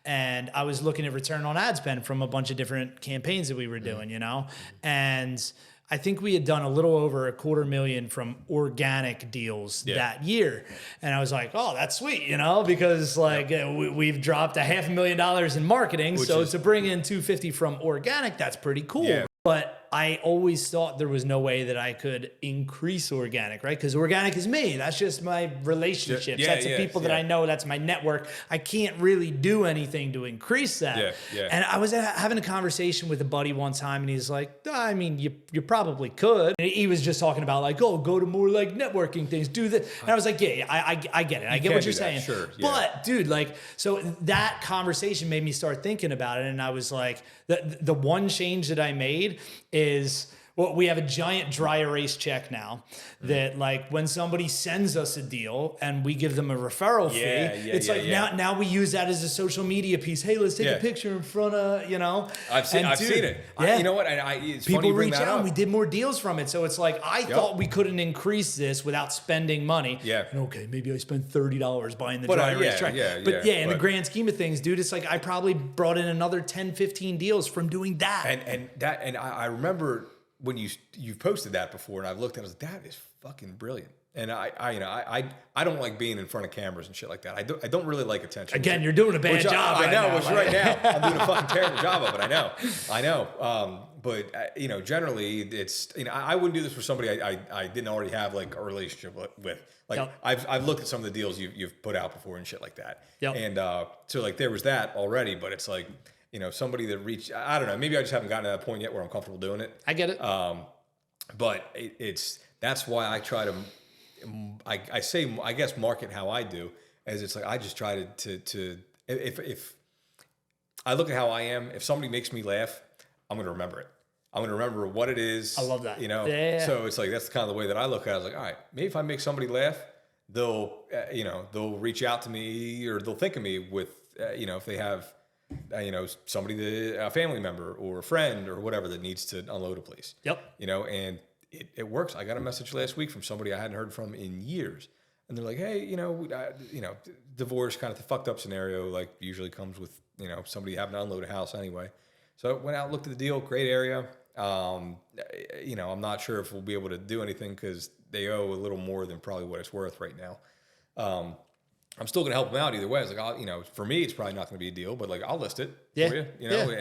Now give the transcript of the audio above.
and I was looking at return on ad spend from a bunch of different campaigns that we were doing, you know, and I think we had done a little over $250,000 from organic deals that year. And I was like, oh, that's sweet, you know, because like we've dropped $500,000 in marketing. So to bring in 250 from organic, that's pretty cool. Yeah. But I always thought there was no way that I could increase organic, right? Because organic is me. That's just my relationships. That's the people that I know. That's my network. I can't really do anything to increase that. And I was having a conversation with a buddy one time, and he's like, I mean, you probably could. And he was just talking about like, oh, go to more like networking things, do that. And I was like, yeah, I get it. I get what you're saying. Sure. But dude, like, so that conversation made me start thinking about it. And I was like, the one change that I made is, well, we have a giant dry erase check now that like when somebody sends us a deal and we give them a referral fee, it's like now we use that as a social media piece. Hey, let's take a picture in front of, you know. I've seen it. You know what? It's people funny you bring reach that out up. and we did more deals from it. So it's like, I thought we couldn't increase this without spending money. And okay, maybe I spent $30 buying the dry erase check. But in the grand scheme of things, dude, it's like I probably brought in another 10, 15 deals from doing that. And I remember when you've posted that before, and I've looked at it, I was like, that is fucking brilliant. And I don't like being in front of cameras and shit like that. I don't really like attention. Again, you're doing a bad job. I know, which right now I'm doing a fucking terrible job of it. I know. But you know, generally, it's, you know, I wouldn't do this for somebody I didn't already have like a relationship with. Like I've looked at some of the deals you've put out before and shit like that. And so like there was that already, but it's like, you know, somebody that reached, I don't know, maybe I just haven't gotten to that point yet where I'm comfortable doing it. I get it. But that's why I try to, I guess market how I do, as it's like, I just try to if I look at how I am, if somebody makes me laugh, I'm going to remember it. I'm going to remember what it is. I love that. You know? So it's like, that's kind of the way that I look at it. I was like, all right, maybe if I make somebody laugh, they'll reach out to me, or they'll think of me with, you know, if they have, you know, somebody, a family member or a friend or whatever that needs to unload a place. You know, and it works. I got a message last week from somebody I hadn't heard from in years. And they're like, hey, you know, divorce, kind of the fucked up scenario, like usually comes with, you know, somebody having to unload a house anyway. So I went out, looked at the deal, great area. You know, I'm not sure if we'll be able to do anything because they owe a little more than probably what it's worth right now. I'm still going to help them out either way. It's like, you know, for me, it's probably not going to be a deal, but like I'll list it for you, you know, and